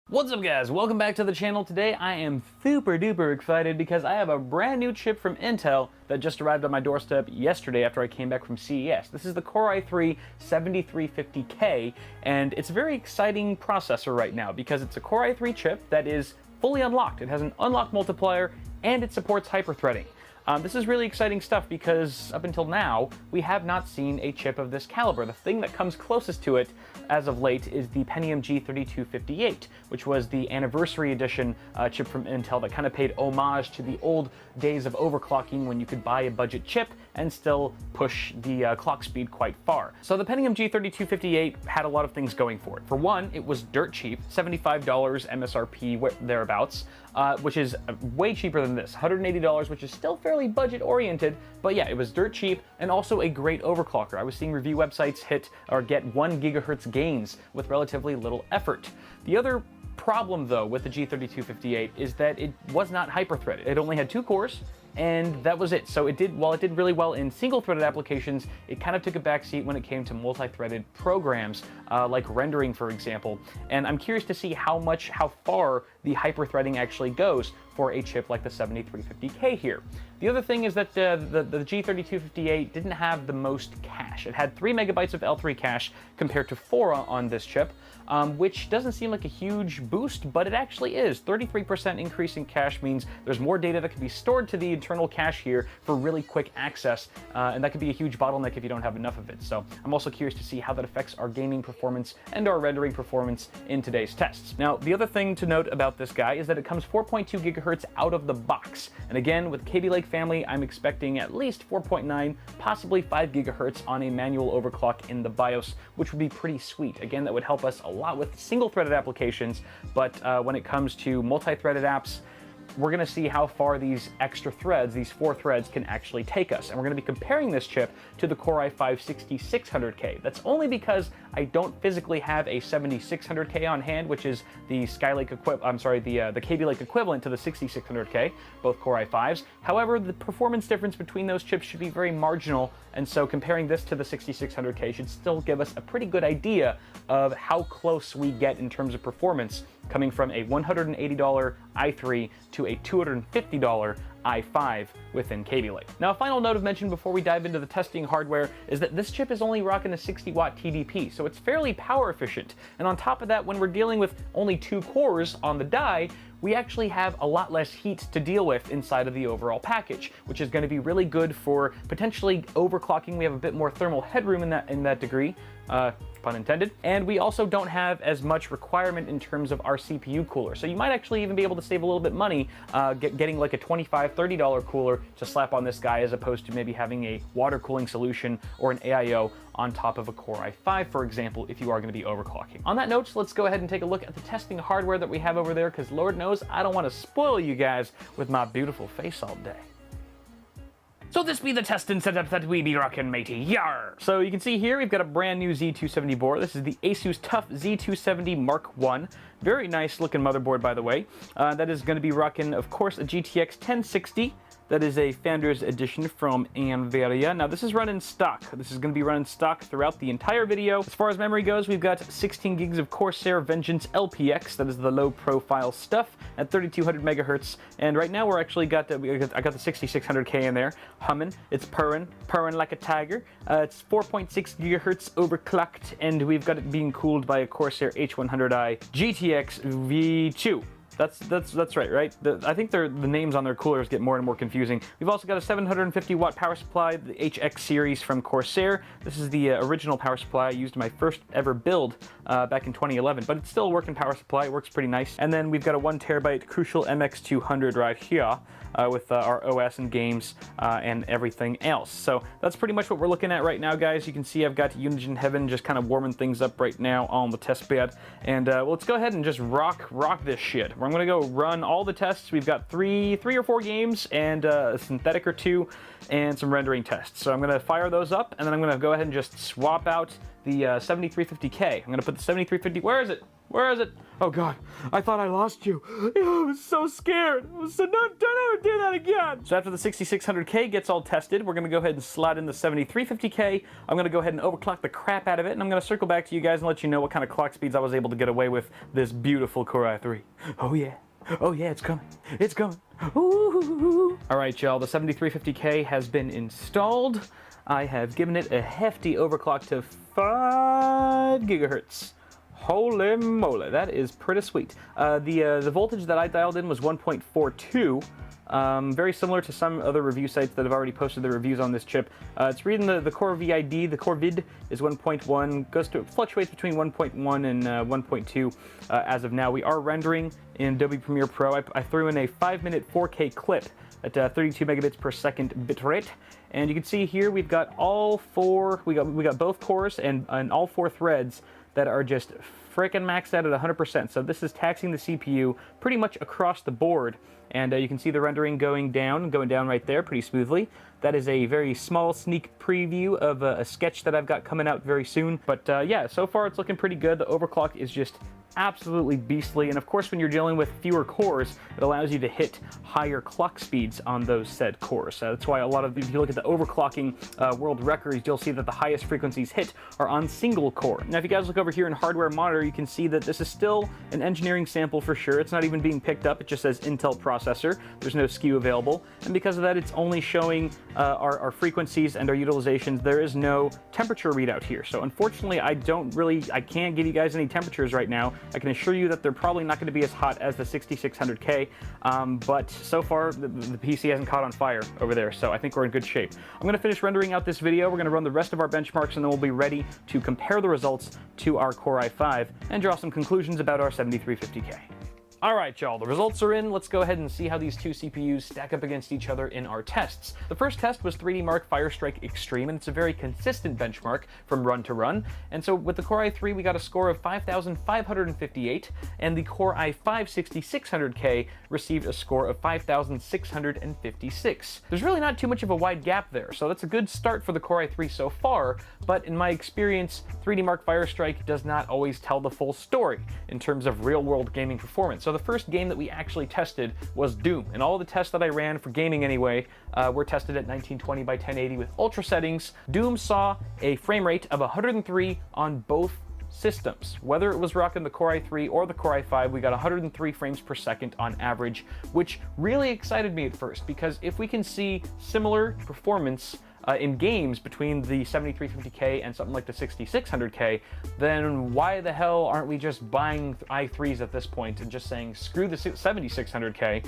What's up guys, welcome back to the channel. Today I am super duper excited because I have a brand new chip from Intel that just arrived on my doorstep yesterday after I came back from CES. This is the Core i3 7350K, and it's a very exciting processor right now because it's a Core i3 chip that is fully unlocked. It has an unlocked multiplier and it supports hyperthreading. This is really exciting stuff because up until now, we have not seen a chip of this caliber. The thing that comes closest to it as of late is the Pentium G3258, which was the anniversary edition chip from Intel that kind of paid homage to the old days of overclocking when you could buy a budget chip and still push the clock speed quite far. So the Pentium G3258 had a lot of things going for it. For one, it was dirt cheap, $75 MSRP thereabouts, which is way cheaper than this, $180, which is still fairly budget oriented, but yeah, it was dirt cheap and also a great overclocker. I was seeing review websites hit or get 1 gigahertz gains with relatively little effort. The other problem though with the G3258 is that it was not hyper-threaded. It only had 2 cores, and that was it. So while it did really well in single-threaded applications, it kind of took a backseat when it came to multi-threaded programs, like rendering, for example. And I'm curious to see how far the hyper-threading actually goes for a chip like the 7350K here. The other thing is that the G3258 didn't have the most cache. It had 3 megabytes of L3 cache compared to 4 on this chip, which doesn't seem like a huge boost, but it actually is. 33% increase in cache means there's more data that can be stored to the internal cache here for really quick access, and that could be a huge bottleneck if you don't have enough of it. So I'm also curious to see how that affects our gaming performance and our rendering performance in today's tests. Now, the other thing to note about this guy is that it comes 4.2 gigahertz out of the box. And again, with Kaby Lake family, I'm expecting at least 4.9, possibly 5 gigahertz on a manual overclock in the BIOS, which would be pretty sweet. Again, that would help us a lot with single-threaded applications, but when it comes to multi-threaded apps, we're going to see how far these extra threads, these 4 threads, can actually take us. And we're going to be comparing this chip to the Core i5 6600K. That's only because I don't physically have a 7600K on hand, which is the the Kaby Lake equivalent to the 6600K, both Core i5s. However, the performance difference between those chips should be very marginal, and so comparing this to the 6600K should still give us a pretty good idea of how close we get in terms of performance, coming from a $180 i3 to a $250 i5 within Kaby Lake. Now, a final note of mention before we dive into the testing hardware is that this chip is only rocking a 60-watt TDP, so it's fairly power efficient. And on top of that, when we're dealing with only 2 cores on the die, we actually have a lot less heat to deal with inside of the overall package, which is going to be really good for potentially overclocking. We have a bit more thermal headroom in that degree, pun intended, and we also don't have as much requirement in terms of our CPU cooler. So you might actually even be able to save a little bit money getting like a $25, $30 cooler to slap on this guy, as opposed to maybe having a water cooling solution or an AIO on top of a Core i5, for example, if you are going to be overclocking. On that note, let's go ahead and take a look at the testing hardware that we have over there, because Lord knows I don't want to spoil you guys with my beautiful face all day. So this be the testing setup that we be rockin', matey, yar! So you can see here we've got a brand new Z270 board. This is the Asus TUF Z270 Mark I. Very nice looking motherboard, by the way. That is going to be rocking, of course, a GTX 1060. That is a Founders Edition from Nvidia. Now this is running stock. This is going to be running stock throughout the entire video. As far as memory goes, we've got 16 gigs of Corsair Vengeance LPX. That is the low profile stuff at 3200 megahertz. And right now we're actually I got the 6600K in there, humming. It's purring like a tiger. It's 4.6 gigahertz overclocked, and we've got it being cooled by a Corsair H100i GTX V2. That's right? I think the names on their coolers get more and more confusing. We've also got a 750 watt power supply, the HX series from Corsair. This is the original power supply I used in my first ever build back in 2011, but it's still a working power supply. It works pretty nice. And then we've got a 1 terabyte Crucial MX200 right here with our OS and games and everything else. So that's pretty much what we're looking at right now, guys. You can see I've got Unigine Heaven just kind of warming things up right now on the test bed. And well, let's go ahead and just rock this shit. I'm going to go run all the tests. We've got three or four games and a synthetic or 2 and some rendering tests. So I'm going to fire those up, and then I'm going to go ahead and just swap out the 7350K. I'm going to put the 7350, where is it? Where is it? Oh God, I thought I lost you. I was so scared. I was so, don't ever do that again. So after the 6600K gets all tested, we're gonna go ahead and slide in the 7350K. I'm gonna go ahead and overclock the crap out of it, and I'm gonna circle back to you guys and let you know what kind of clock speeds I was able to get away with this beautiful Core i3. Oh yeah. Oh yeah, it's coming. It's coming. Ooh. All right, y'all, the 7350K has been installed. I have given it a hefty overclock to 5 gigahertz. Holy moly, that is pretty sweet. The voltage that I dialed in was 1.42. Very similar to some other review sites that have already posted their reviews on this chip. It's reading the Core VID, the Core VID is 1.1, fluctuates between 1.1 and 1.2 as of now. We are rendering in Adobe Premiere Pro. I threw in a 5-minute 4K clip at 32 megabits per second bitrate, and you can see here we've got all four. We got both cores and all 4 threads that are just frickin' maxed out at 100%. So this is taxing the CPU pretty much across the board. And you can see the rendering going down right there pretty smoothly. That is a very small sneak preview of a sketch that I've got coming out very soon. But yeah, so far it's looking pretty good. The overclock is just absolutely beastly, and of course when you're dealing with fewer cores, it allows you to hit higher clock speeds on those said cores. That's why a lot of, if you look at the overclocking world records, you'll see that the highest frequencies hit are on single core. Now if you guys look over here in hardware monitor, you can see that this is still an engineering sample for sure. It's not even being picked up, it just says Intel processor. There's no SKU available, and because of that it's only showing our frequencies and our utilizations. There is no temperature readout here, so unfortunately I can't give you guys any temperatures right now. I can assure you that they're probably not going to be as hot as the 6600K, but so far the PC hasn't caught on fire over there, so I think we're in good shape. I'm going to finish rendering out this video. We're going to run the rest of our benchmarks, and then we'll be ready to compare the results to our Core i5 and draw some conclusions about our 7350K. Alright y'all, the results are in. Let's go ahead and see how these two CPUs stack up against each other in our tests. The first test was 3D Mark Firestrike Extreme, and it's a very consistent benchmark from run to run. And so with the Core i3 we got a score of 5,558, and the Core i5 6600K received a score of 5,656. There's really not too much of a wide gap there, so that's a good start for the Core i3 so far, but in my experience, 3D Mark Firestrike does not always tell the full story in terms of real-world gaming performance. So the first game that we actually tested was Doom, and all the tests that I ran for gaming anyway were tested at 1920 by 1080 with ultra settings. Doom saw a frame rate of 103 on both systems. Whether it was rocking the Core i3 or the Core i5, we got 103 frames per second on average, which really excited me at first, because if we can see similar performance in games between the 7350K and something like the 6600K, then why the hell aren't we just buying i3s at this point and just saying screw the 7600K,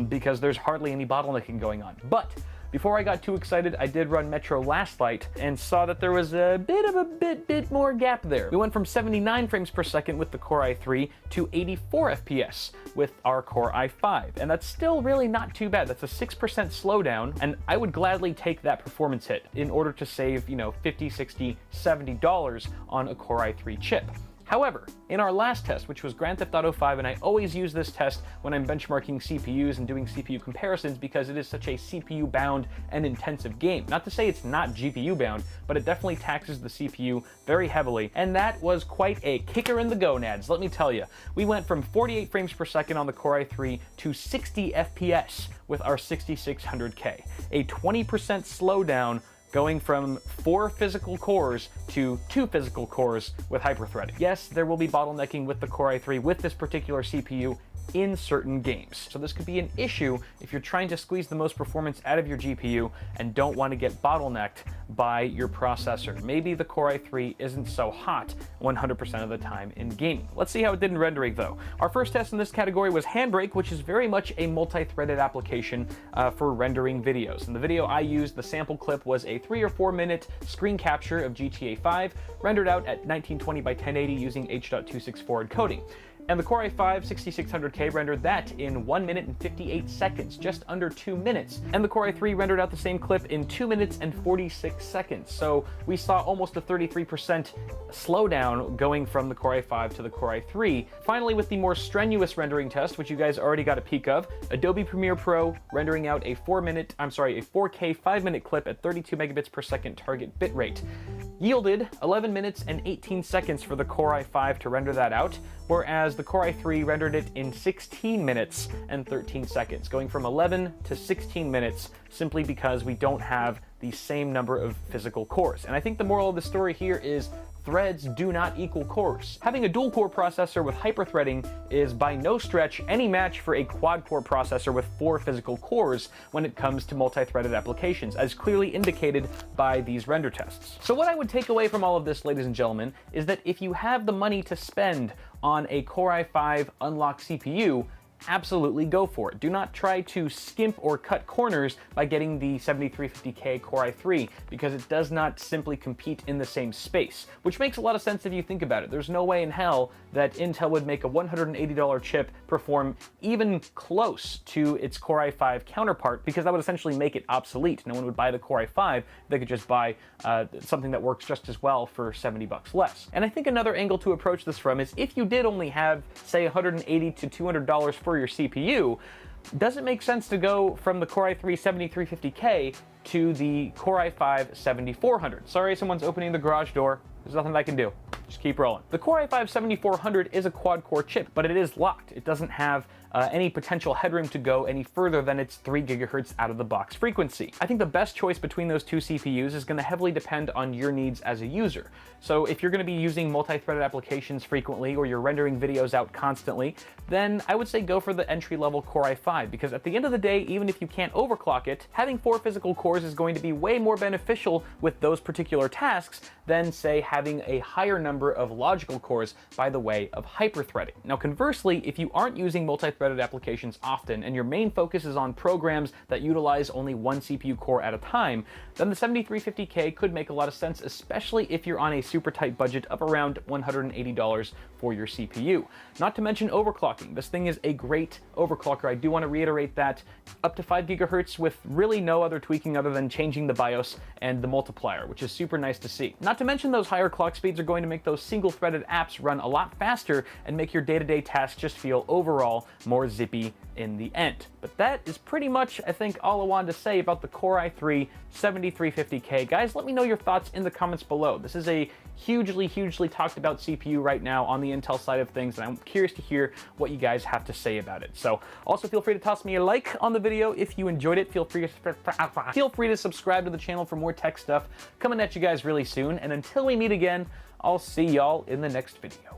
because there's hardly any bottlenecking going on. But before I got too excited, I did run Metro last light and saw that there was a bit more gap there. We went from 79 frames per second with the Core i3 to 84 FPS with our Core i5, and that's still really not too bad. That's a 6% slowdown, and I would gladly take that performance hit in order to save, you know, $50, $60, $70 on a Core i3 chip. However, in our last test, which was Grand Theft Auto 5, and I always use this test when I'm benchmarking CPUs and doing CPU comparisons because it is such a CPU-bound and intensive game. Not to say it's not GPU-bound, but it definitely taxes the CPU very heavily, and that was quite a kicker in the gonads, let me tell you. We went from 48 frames per second on the Core i3 to 60 FPS with our 6600K, a 20% slowdown, going from 4 physical cores to 2 physical cores with hyperthreading. Yes, there will be bottlenecking with the Core i3 with this particular CPU in certain games. So this could be an issue if you're trying to squeeze the most performance out of your GPU and don't want to get bottlenecked by your processor. Maybe the Core i3 isn't so hot 100% of the time in gaming. Let's see how it did in rendering though. Our first test in this category was Handbrake, which is very much a multi-threaded application for rendering videos. And the video I used, the sample clip, was a 3 or 4 minute screen capture of GTA 5 rendered out at 1920 by 1080 using H.264 encoding. And the Core i5 6600K rendered that in 1 minute and 58 seconds, just under 2 minutes. And the Core i3 rendered out the same clip in 2 minutes and 46 seconds. So we saw almost a 33% slowdown going from the Core i5 to the Core i3. Finally, with the more strenuous rendering test, which you guys already got a peek of, Adobe Premiere Pro rendering out a 4K 5-minute clip at 32 megabits per second target bitrate. yielded 11 minutes and 18 seconds for the Core i5 to render that out, whereas the Core i3 rendered it in 16 minutes and 13 seconds, going from 11 to 16 minutes simply because we don't have the same number of physical cores. And I think the moral of the story here is threads do not equal cores. Having a dual-core processor with hyperthreading is by no stretch any match for a quad-core processor with 4 physical cores when it comes to multi-threaded applications, as clearly indicated by these render tests. So what I would take away from all of this, ladies and gentlemen, is that if you have the money to spend on a Core i5 unlocked CPU, absolutely go for it. Do not try to skimp or cut corners by getting the 7350K Core i3, because it does not simply compete in the same space, which makes a lot of sense if you think about it. There's no way in hell that Intel would make a $180 chip perform even close to its Core i5 counterpart, because that would essentially make it obsolete. No one would buy the Core i5. They could just buy something that works just as well for 70 bucks less. And I think another angle to approach this from is if you did only have, say, $180 to $200 for your CPU, does it make sense to go from the Core i3 7350K to the Core i5 7400? Sorry, someone's opening the garage door. There's nothing I can do. Just keep rolling. The Core i5 7400 is a quad-core chip, but it is locked. It doesn't have any potential headroom to go any further than its 3 GHz out-of-the-box frequency. I think the best choice between those two CPUs is going to heavily depend on your needs as a user. So if you're going to be using multi-threaded applications frequently, or you're rendering videos out constantly, then I would say go for the entry-level Core i5, because at the end of the day, even if you can't overclock it, having 4 physical cores is going to be way more beneficial with those particular tasks than, say, having a higher number of logical cores by the way of hyperthreading. Now, conversely, if you aren't using multi-threaded applications often and your main focus is on programs that utilize only 1 CPU core at a time, then the 7350K could make a lot of sense, especially if you're on a super tight budget of around $180 for your CPU. Not to mention overclocking. This thing is a great overclocker. I do want to reiterate that. Up to 5 GHz with really no other tweaking other than changing the BIOS and the multiplier, which is super nice to see. Not to mention those higher clock speeds are going to make those single-threaded apps run a lot faster and make your day-to-day tasks just feel overall more zippy in the end. But that is pretty much, I think, all I wanted to say about the Core i3 7350K. Guys, let me know your thoughts in the comments below. This is a hugely talked about CPU right now on the Intel side of things, and I'm curious to hear what you guys have to say about it. So also feel free to toss me a like on the video if you enjoyed it. Feel free to subscribe to the channel for more tech stuff coming at you guys really soon. And until we meet again, I'll see y'all in the next video.